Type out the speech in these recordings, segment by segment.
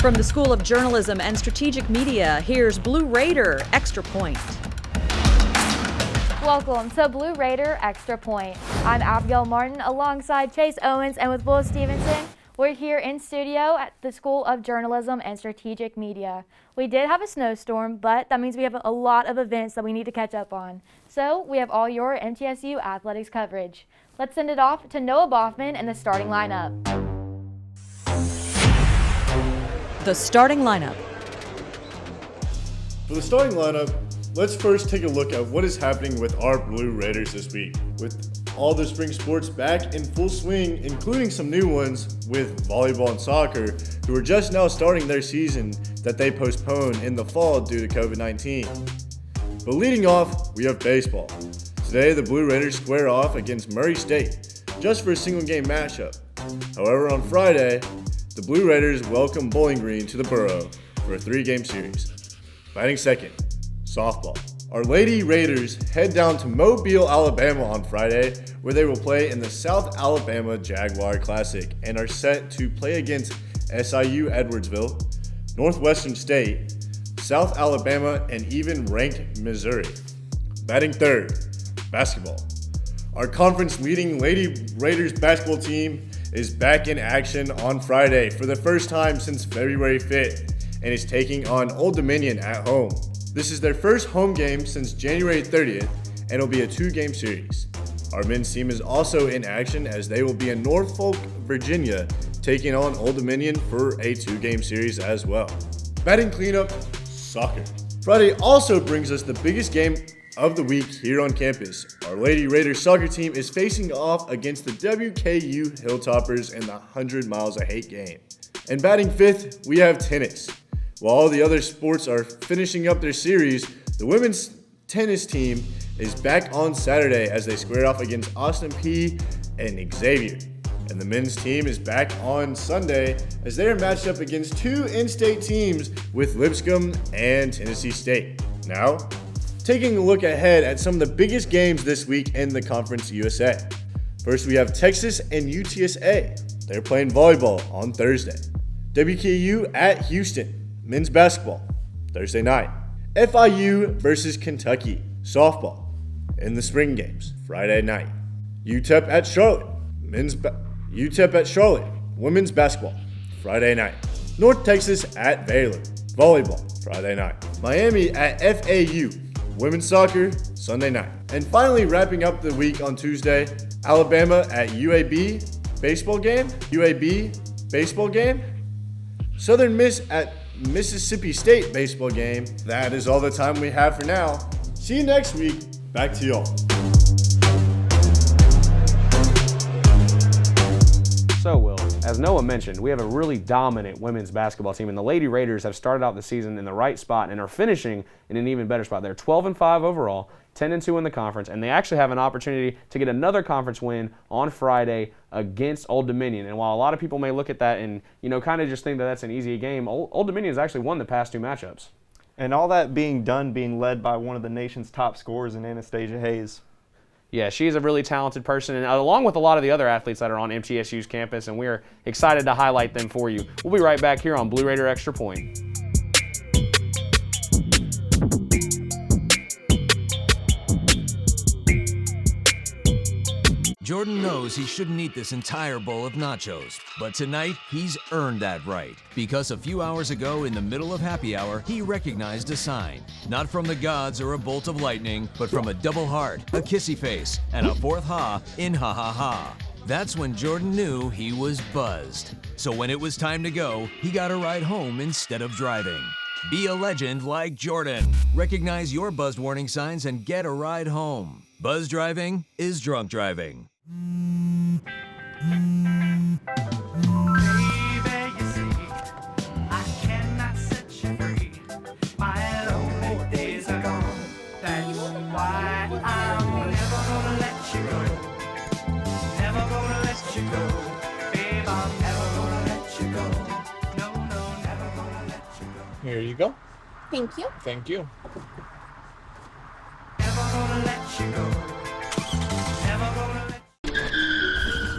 From the School of Journalism and Strategic Media, here's Blue Raider Extra Point. Welcome to Blue Raider Extra Point. I'm Abigail Martin alongside Chase Owens and with Will Stevenson. We're here in studio at the School of Journalism and Strategic Media. We did have a snowstorm, but that means we have a lot of events that we need to catch up on. So we have all your MTSU athletics coverage. Let's send it off to Noah Boffman and the starting lineup. The starting lineup. For the starting lineup, let's first take a look at what is happening with our Blue Raiders this week. With all the spring sports back in full swing, including some new ones with volleyball and soccer, who are just now starting their season that they postponed in the fall due to COVID-19. But leading off, we have baseball. Today, the Blue Raiders square off against Murray State, just for a single game matchup. However, on Friday, the Blue Raiders welcome Bowling Green to the Borough for a 3-game series. Batting second, softball. Our Lady Raiders head down to Mobile, Alabama on Friday, where they will play in the South Alabama Jaguar Classic and are set to play against SIU Edwardsville, Northwestern State, South Alabama, and even ranked Missouri. Batting third, basketball. Our conference-leading Lady Raiders basketball team is back in action on Friday for the first time since February 5th and is taking on Old Dominion at home. This is their first home game since January 30th, and it'll be a 2-game series. Our men's team is also in action as they will be in Norfolk, Virginia, taking on Old Dominion for a 2-game series as well. Batting cleanup, soccer. Friday also brings us the biggest game of the week here on campus. Our Lady Raiders soccer team is facing off against the WKU Hilltoppers in the 100 Miles of Hate game. And batting fifth, we have tennis. While all the other sports are finishing up their series, the women's tennis team is back on Saturday as they square off against Austin Peay and Xavier. And the men's team is back on Sunday as they are matched up against 2 in-state teams with Lipscomb and Tennessee State. Now, taking a look ahead at some of the biggest games this week in the Conference USA. First, we have Texas and UTSA. They're playing volleyball on Thursday. WKU at Houston. Men's basketball, Thursday night. FIU versus Kentucky, softball, in the spring games, Friday night. UTEP at Charlotte, UTEP at Charlotte, women's basketball, Friday night. North Texas at Baylor, volleyball, Friday night. Miami at FAU, women's soccer, Sunday night. And finally, wrapping up the week on Tuesday, Alabama at UAB, baseball game, Southern Miss at Mississippi State baseball game. That is all the time we have for now. See you next week. Back to y'all. So, Will, as Noah mentioned, we have a really dominant women's basketball team, and the Lady Raiders have started out the season in the right spot and are finishing in an even better spot. They're 12-5 overall, 10-2 in the conference, and they actually have an opportunity to get another conference win on Friday against Old Dominion. And while a lot of people may look at that and, kind of just think that that's an easy game, Old Dominion has actually won the past 2 matchups. And all that being led by one of the nation's top scorers in Anastasia Hayes. Yeah, she's a really talented person, and along with a lot of the other athletes that are on MTSU's campus, and we're excited to highlight them for you. We'll be right back here on Blue Raider Extra Point. Jordan knows he shouldn't eat this entire bowl of nachos, but tonight he's earned that right because a few hours ago in the middle of happy hour, he recognized a sign. Not from the gods or a bolt of lightning, but from a double heart, a kissy face, and a fourth ha in ha ha ha. That's when Jordan knew he was buzzed. So when it was time to go, he got a ride home instead of driving. Be a legend like Jordan. Recognize your buzzed warning signs and get a ride home. Buzz driving is drunk driving. Here you go. Thank you. Thank you.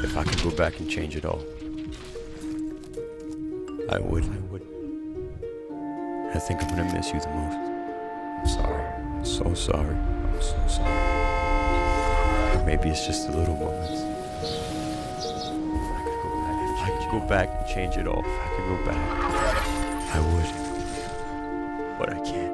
If I could go back and change it all, I would. I think I'm gonna miss you the most. I'm sorry. I'm so sorry. I'm so sorry. Maybe it's just the little moments. If I could go back and change it all, if I could go back, I would. But I can't.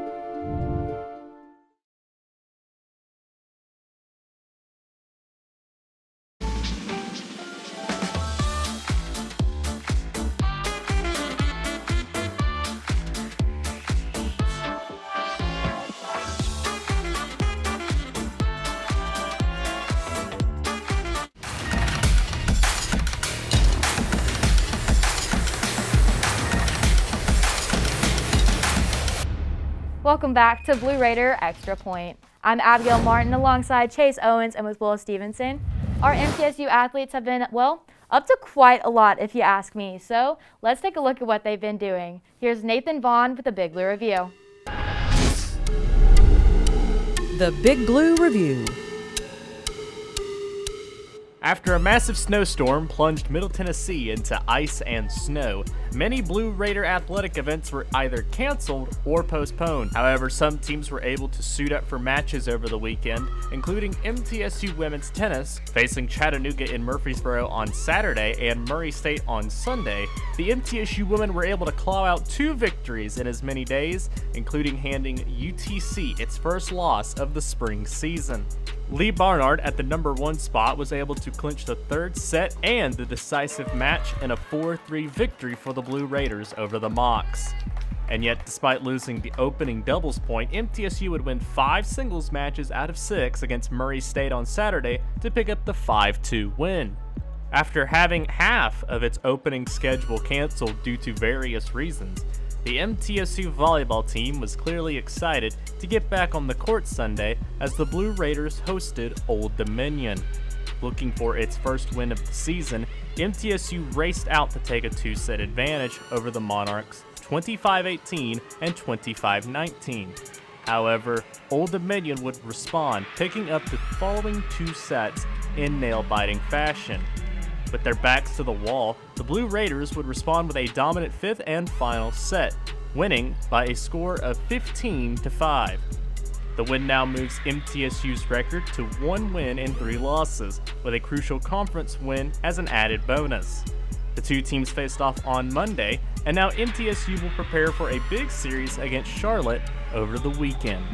Welcome back to Blue Raider Extra Point. I'm Abigail Martin alongside Chase Owens and with Will Stevenson. Our MTSU athletes have been, well, up to quite a lot if you ask me. So let's take a look at what they've been doing. Here's Nathan Vaughn with the Big Blue Review. The Big Blue Review. After a massive snowstorm plunged Middle Tennessee into ice and snow, many Blue Raider athletic events were either canceled or postponed. However, some teams were able to suit up for matches over the weekend, including MTSU women's tennis facing Chattanooga in Murfreesboro on Saturday and Murray State on Sunday. The MTSU women were able to claw out 2 victories in as many days, including handing UTC its first loss of the spring season. Lee Barnard at the number 1 spot was able to clinch the 3rd set and the decisive match in a 4-3 victory for the Blue Raiders over the Mocs. And yet, despite losing the opening doubles point, MTSU would win 5 singles matches out of 6 against Murray State on Saturday to pick up the 5-2 win. After having half of its opening schedule canceled due to various reasons, the MTSU volleyball team was clearly excited to get back on the court Sunday as the Blue Raiders hosted Old Dominion. Looking for its first win of the season, MTSU raced out to take a 2-set advantage over the Monarchs 25-18 and 25-19. However, Old Dominion would respond, picking up the following 2 sets in nail-biting fashion. With their backs to the wall, the Blue Raiders would respond with a dominant 5th and final set, winning by a score of 15-5. The win now moves MTSU's record to 1 win and 3 losses, with a crucial conference win as an added bonus. The 2 teams faced off on Monday, and now MTSU will prepare for a big series against Charlotte over the weekend.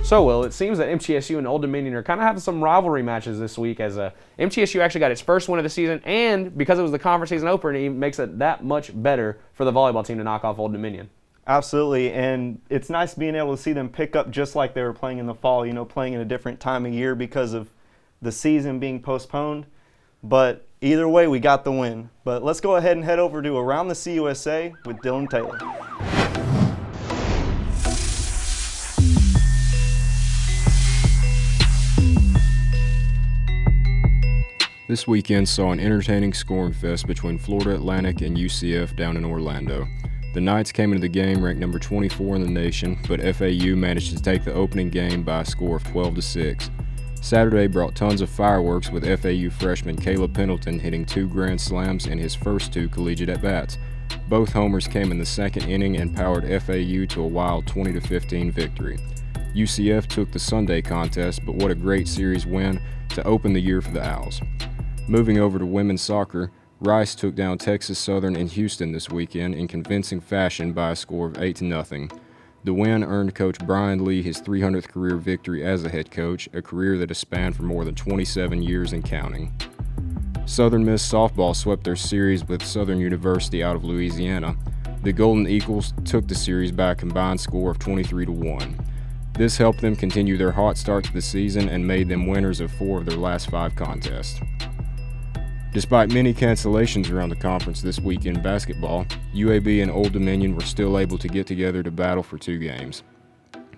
So, Will, it seems that MTSU and Old Dominion are kind of having some rivalry matches this week as MTSU actually got its first win of the season, and because it was the conference season opener, it makes it that much better for the volleyball team to knock off Old Dominion. Absolutely, and it's nice being able to see them pick up just like they were playing in the fall, playing in a different time of year because of the season being postponed. But either way, we got the win. But let's go ahead and head over to Around the CUSA with Dylan Taylor. This weekend saw an entertaining scoring fest between Florida Atlantic and UCF down in Orlando. The Knights came into the game ranked number 24 in the nation, but FAU managed to take the opening game by a score of 12-6. Saturday brought tons of fireworks with FAU freshman Caleb Pendleton hitting 2 grand slams in his first 2 collegiate at-bats. Both homers came in the second inning and powered FAU to a wild 20-15 victory. UCF took the Sunday contest, but what a great series win to open the year for the Owls. Moving over to women's soccer, Rice took down Texas Southern in Houston this weekend in convincing fashion by a score of 8-0. The win earned Coach Brian Lee his 300th career victory as a head coach, a career that has spanned for more than 27 years and counting. Southern Miss softball swept their series with Southern University out of Louisiana. The Golden Eagles took the series by a combined score of 23-1. This helped them continue their hot start to the season and made them winners of 4 of their last 5 contests. Despite many cancellations around the conference this week in basketball, UAB and Old Dominion were still able to get together to battle for 2 games.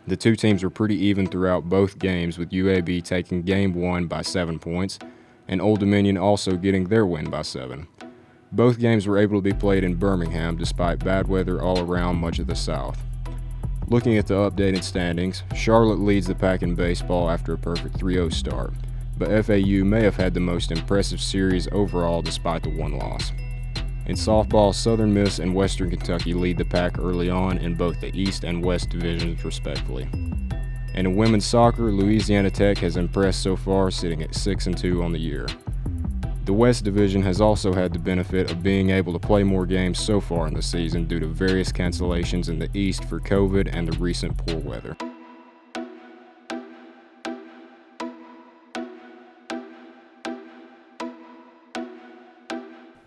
The 2 teams were pretty even throughout both games, with UAB taking Game 1 by 7 points, and Old Dominion also getting their win by 7. Both games were able to be played in Birmingham despite bad weather all around much of the South. Looking at the updated standings, Charlotte leads the pack in baseball after a perfect 3-0 start. but FAU may have had the most impressive series overall despite the one loss. In softball, Southern Miss and Western Kentucky lead the pack early on in both the East and West divisions respectively. And in women's soccer, Louisiana Tech has impressed so far, sitting at 6-2 on the year. The West Division has also had the benefit of being able to play more games so far in the season due to various cancellations in the East for COVID and the recent poor weather.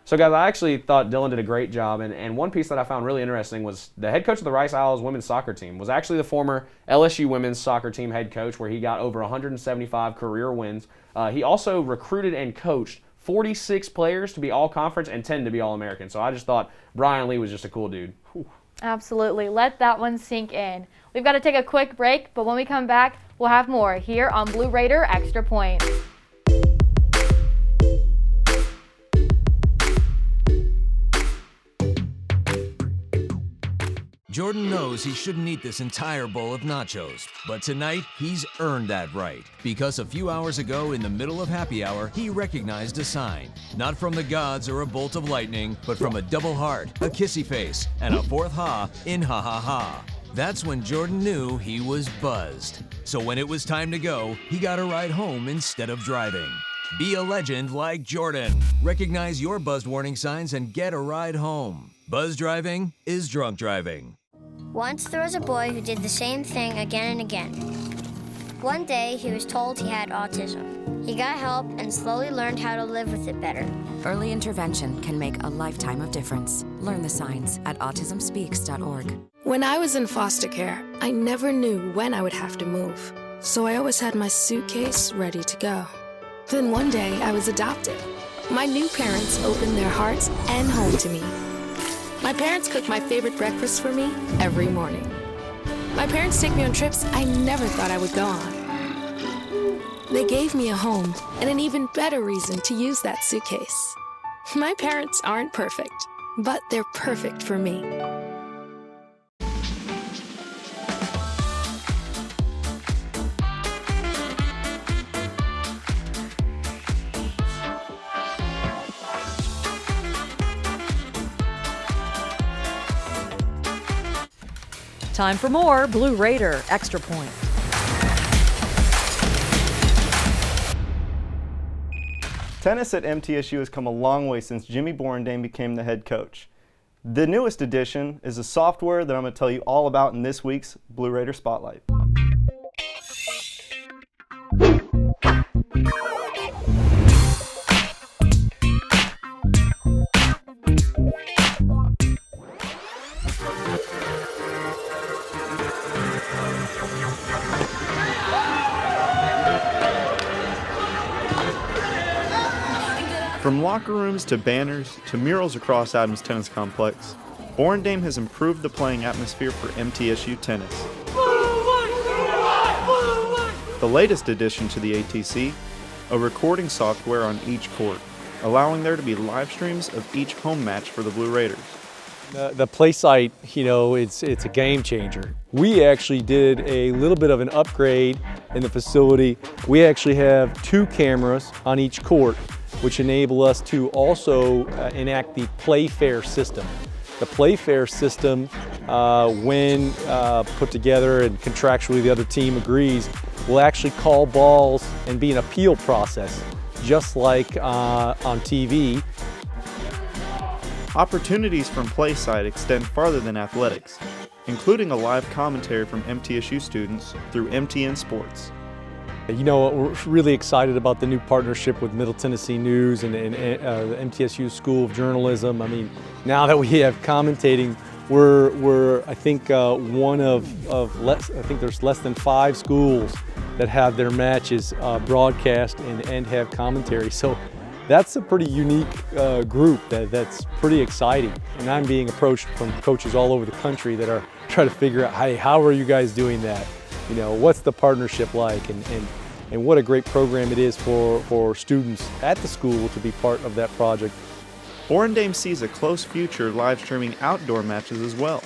So guys, I actually thought Dylan did a great job, and one piece that I found really interesting was the head coach of the Rice Owls women's soccer team was actually the former LSU women's soccer team head coach, where he got over 175 career wins. He also recruited and coached 46 players to be all-conference and 10 to be all-American. So I just thought Brian Lee was just a cool dude. Whew. Absolutely. Let that one sink in. We've got to take a quick break, but when we come back, we'll have more here on Blue Raider Extra Point. Jordan knows he shouldn't eat this entire bowl of nachos, but tonight he's earned that right because a few hours ago in the middle of happy hour, he recognized a sign. Not from the gods or a bolt of lightning, but from a double heart, a kissy face, and a fourth ha in ha ha ha. That's when Jordan knew he was buzzed. So when it was time to go, he got a ride home instead of driving. Be a legend like Jordan. Recognize your buzzed warning signs and get a ride home. Buzz driving is drunk driving. Once there was a boy who did the same thing again and again. One day, he was told he had autism. He got help and slowly learned how to live with it better. Early intervention can make a lifetime of difference. Learn the signs at autismspeaks.org. When I was in foster care, I never knew when I would have to move. So I always had my suitcase ready to go. Then one day, I was adopted. My new parents opened their hearts and home to me. My parents cook my favorite breakfast for me every morning. My parents take me on trips I never thought I would go on. They gave me a home and an even better reason to use that suitcase. My parents aren't perfect, but they're perfect for me. Time for more Blue Raider Extra Point. Tennis at MTSU has come a long way since Jimmy Borendame became the head coach. The newest addition is a software that I'm going to tell you all about in this week's Blue Raider Spotlight. From locker rooms to banners to murals across Adams Tennis Complex, Borendame has improved the playing atmosphere for MTSU tennis. The latest addition to the ATC, a recording software on each court, allowing there to be live streams of each home match for the Blue Raiders. The play site, it's a game changer. We actually did a little bit of an upgrade in the facility. We actually have 2 cameras on each court, which enable us to also enact the Playfair system. The Playfair system, when put together and contractually the other team agrees, will actually call balls and be an appeal process, just like on TV. Opportunities from Playside extend farther than athletics, including a live commentary from MTSU students through MTN Sports. We're really excited about the new partnership with Middle Tennessee News and the MTSU School of Journalism. I mean, now that we have commentating, we're I think one of less. I think there's less than 5 schools that have their matches broadcast and have commentary. So that's a pretty unique group that's pretty exciting. And I'm being approached from coaches all over the country that are trying to figure out, hey, how are you guys doing that? What's the partnership like, and what a great program it is for students at the school to be part of that project. Borendame sees a close future live streaming outdoor matches as well.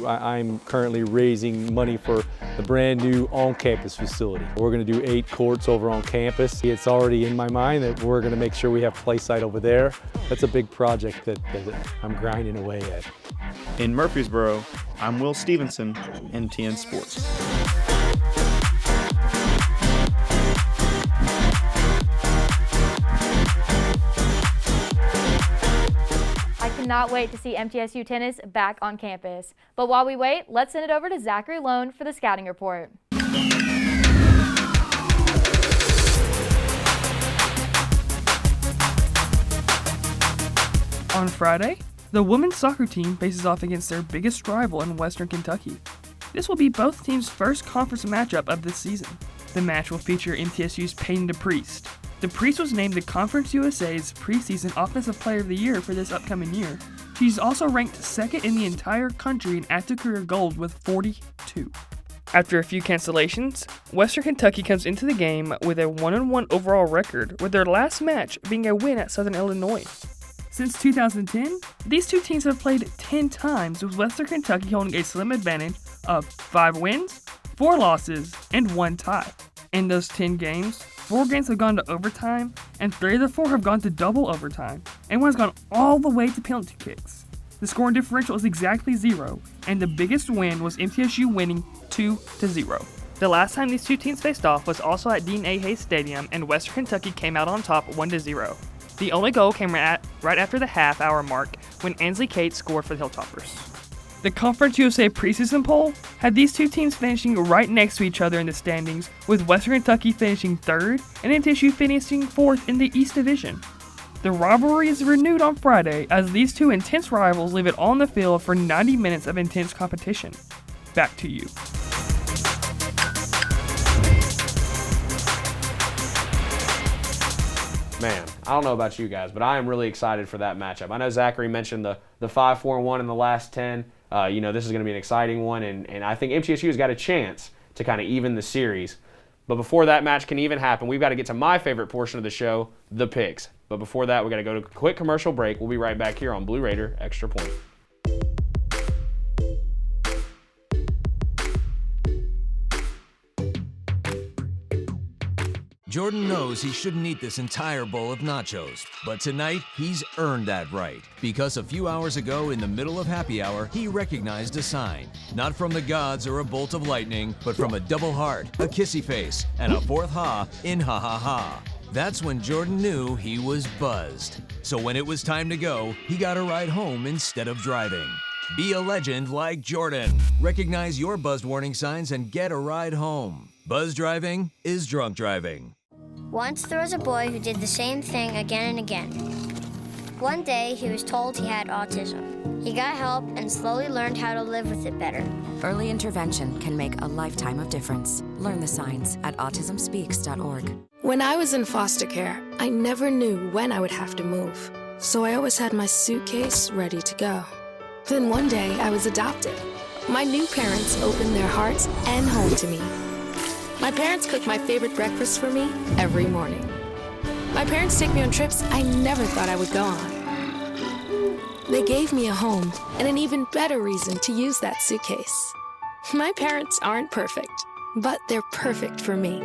I'm currently raising money for the brand new on-campus facility. We're going to do 8 courts over on campus. It's already in my mind that we're going to make sure we have play site over there. That's a big project that I'm grinding away at. In Murfreesboro, I'm Will Stevenson, NTN Sports. I cannot wait to see MTSU tennis back on campus. But while we wait, let's send it over to Zachary Lone for the scouting report. On Friday, the women's soccer team faces off against their biggest rival in Western Kentucky. This will be both teams' first conference matchup of this season. The match will feature MTSU's Peyton DePriest. DePriest was named the Conference USA's preseason Offensive Player of the Year for this upcoming year. She's also ranked second in the entire country in active career goals with 42. After a few cancellations, Western Kentucky comes into the game with a 1-1 overall record, with their last match being a win at Southern Illinois. Since 2010, these two teams have played 10 times, with Western Kentucky holding a slim advantage of 5 wins, 4 losses, and 1 tie. In those 10 games, 4 games have gone to overtime, and 3 of the 4 have gone to double overtime, and 1 has gone all the way to penalty kicks. The scoring differential is exactly 0, and the biggest win was MTSU winning 2-0. The last time these two teams faced off was also at Dean A. Hayes Stadium, and Western Kentucky came out on top 1-0. The only goal came right after the half-hour mark when Ansley Kate scored for the Hilltoppers. The Conference USA preseason poll had these two teams finishing right next to each other in the standings, with Western Kentucky finishing 3rd and MTSU finishing 4th in the East Division. The rivalry is renewed on Friday as these two intense rivals leave it on the field for 90 minutes of intense competition. Back to you. Man, I don't know about you guys, but I am really excited for that matchup. I know Zachary mentioned the 5-4-1 in the last 10. This is going to be an exciting one, and I think MTSU has got a chance to kind of even the series. But before that match can even happen, we've got to get to my favorite portion of the show, the picks. But before that, we've got to go to a quick commercial break. We'll be right back here on Blue Raider Extra Point. Jordan knows he shouldn't eat this entire bowl of nachos, but tonight he's earned that right. Because a few hours ago in the middle of happy hour, he recognized a sign. Not from the gods or a bolt of lightning, but from a double heart, a kissy face, and a 4th ha in ha ha ha. That's when Jordan knew he was buzzed. So when it was time to go, he got a ride home instead of driving. Be a legend like Jordan. Recognize your buzzed warning signs and get a ride home. Buzz driving is drunk driving. Once there was a boy who did the same thing again and again. One day, he was told he had autism. He got help and slowly learned how to live with it better. Early intervention can make a lifetime of difference. Learn the signs at autismspeaks.org. When I was in foster care, I never knew when I would have to move. So I always had my suitcase ready to go. Then one day, I was adopted. My new parents opened their hearts and home to me. My parents cook my favorite breakfast for me every morning. My parents take me on trips I never thought I would go on. They gave me a home and an even better reason to use that suitcase. My parents aren't perfect, but they're perfect for me.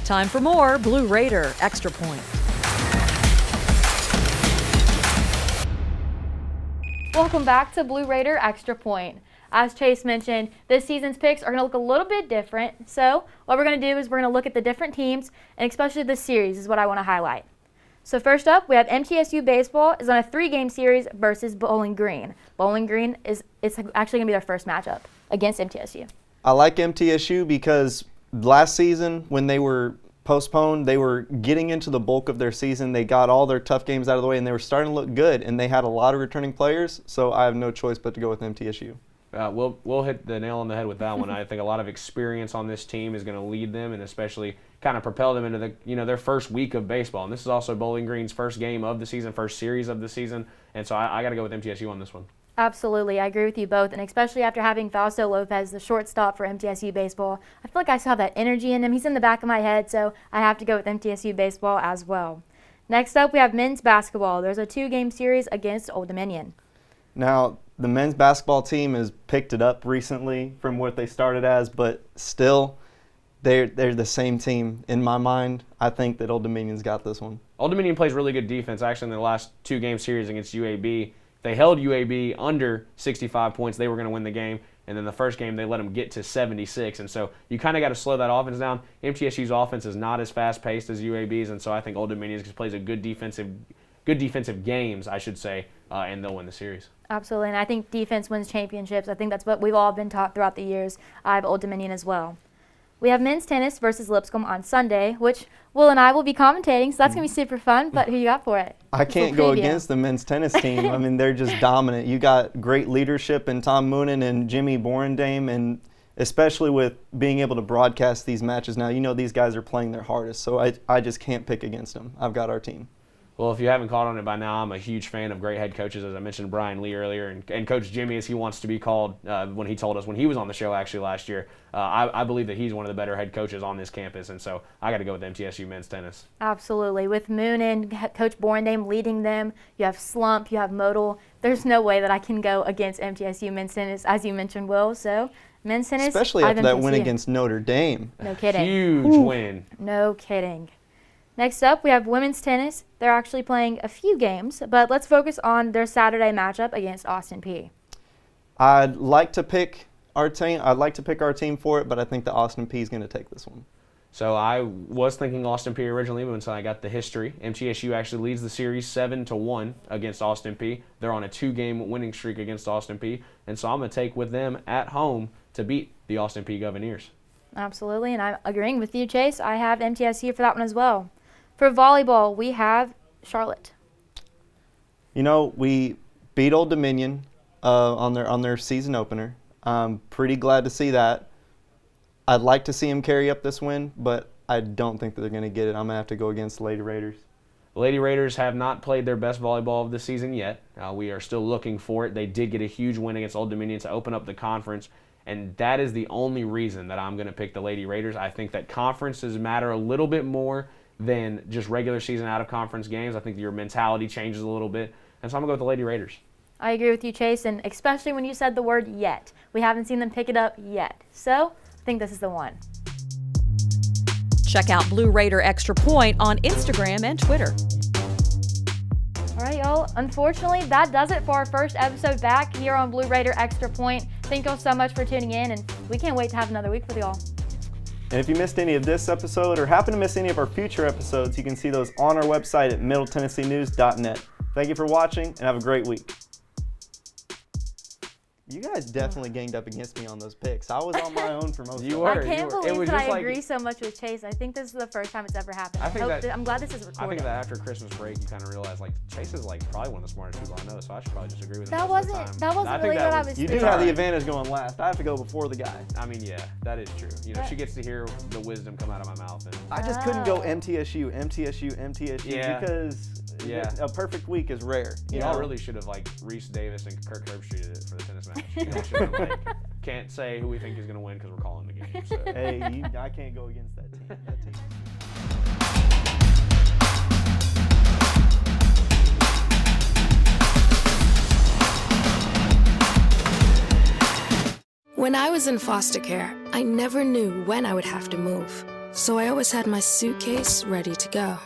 Time for more Blue Raider Extra Point. Welcome back to Blue Raider Extra Point. As Chase mentioned, this season's picks are going to look a little bit different. So what we're going to do is we're going to look at the different teams, and especially the series is what I want to highlight. So first up, we have MTSU baseball is on a 3-game series versus Bowling Green. Bowling Green it's actually going to be their first matchup against MTSU. I like MTSU because last season when they were postponed, they were getting into the bulk of their season. They got all their tough games out of the way, and they were starting to look good, and they had a lot of returning players, so I have no choice but to go with MTSU. We'll hit the nail on the head with that one. I think a lot of experience on this team is going to lead them, and especially kind of propel them into their first week of baseball. And this is also Bowling Green's first game of the season, first series of the season, and so I got to go with MTSU on this one. Absolutely, I agree with you both, and especially after having Fausto Lopez, the shortstop for MTSU baseball, I feel like I still have that energy in him. He's in the back of my head, so I have to go with MTSU baseball as well. Next up, we have men's basketball. There's a 2-game series against Old Dominion. Now, the men's basketball team has picked it up recently from what they started as, but still, they're the same team. In my mind, I think that Old Dominion's got this one. Old Dominion plays really good defense. Actually, in the last 2-game series against UAB, they held UAB under 65 points. They were going to win the game. And then the first game, they let them get to 76. And so you kind of got to slow that offense down. MTSU's offense is not as fast-paced as UAB's, and so I think Old Dominion plays a good defensive games, I should say, and they'll win the series. Absolutely, and I think defense wins championships. I think that's what we've all been taught throughout the years. I have Old Dominion as well. We have men's tennis versus Lipscomb on Sunday, which Will and I will be commentating, so that's going to be super fun, but who you got for it? I can't go against the men's tennis team. I mean, they're just dominant. You got great leadership in Tom Moonen and Jimmy Borendame, and especially with being able to broadcast these matches now, you know these guys are playing their hardest, so I just can't pick against them. I've got our team. Well, if you haven't caught on it by now, I'm a huge fan of great head coaches, as I mentioned Brian Lee earlier, and Coach Jimmy, as he wants to be called when he told us when he was on the show actually last year. I believe that he's one of the better head coaches on this campus, and so I got to go with MTSU men's tennis. Absolutely. With Moonen, Coach Borendame leading them, you have Slump, you have Modal. There's no way that I can go against MTSU men's tennis, as you mentioned, Will. So men's tennis, especially after that win against Notre Dame. No kidding. Huge win. No kidding. Next up, we have women's tennis. They're actually playing a few games, but let's focus on their Saturday matchup against Austin Peay. I'd like to pick our team for it, but I think the Austin Peay is going to take this one. So I was thinking Austin Peay originally, but until I got the history, MTSU actually leads the series 7-1 against Austin Peay. They're on a 2-game winning streak against Austin Peay, and so I'm going to take with them at home to beat the Austin Peay Governor's. Absolutely, and I'm agreeing with you, Chase. I have MTSU for that one as well. For volleyball, we have Charlotte. You know, we beat Old Dominion on their season opener. I'm pretty glad to see that. I'd like to see them carry up this win, but I don't think that they're going to get it. I'm going to have to go against the Lady Raiders. The Lady Raiders have not played their best volleyball of the season yet. We are still looking for it. They did get a huge win against Old Dominion to open up the conference, and that is the only reason that I'm going to pick the Lady Raiders. I think that conferences matter a little bit more than just regular season out-of-conference games. I think your mentality changes a little bit, and so I'm going to go with the Lady Raiders. I agree with you, Chase, and especially when you said the word yet. We haven't seen them pick it up yet, so I think this is the one. Check out Blue Raider Extra Point on Instagram and Twitter. All right, y'all. Unfortunately, that does it for our first episode back here on Blue Raider Extra Point. Thank y'all so much for tuning in, and we can't wait to have another week with y'all. And if you missed any of this episode or happen to miss any of our future episodes, you can see those on our website at middletennesseenews.net. Thank you for watching, and have a great week. You guys definitely ganged up against me on those picks. I was on my own for most of it. I can't believe that I agree so much with Chase. I think this is the first time it's ever happened. I'm glad this is recorded. I think that after Christmas break, you kind of realize, like, Chase is probably one of the smartest people I know, so I should probably just agree with him. That wasn't really what I was You do have the advantage going last. I have to go before the guy. I mean, yeah, that is true. You know, she gets to hear the wisdom come out of my mouth. And I just couldn't go MTSU because a perfect week is rare. Y'all really should have, Reese Davis and Kirk Herbstreit it for the tennis match. You should have, can't say who we think is going to win because we're calling the game. So. Hey, I can't go against that team. When I was in foster care, I never knew when I would have to move. So I always had my suitcase ready to go.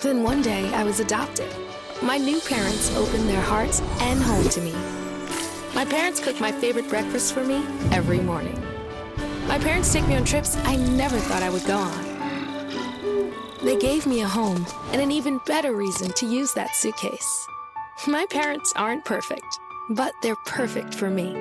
Then one day I was adopted. My new parents opened their hearts and home to me. My parents cook my favorite breakfast for me every morning. My parents take me on trips I never thought I would go on. They gave me a home and an even better reason to use that suitcase. My parents aren't perfect, but they're perfect for me.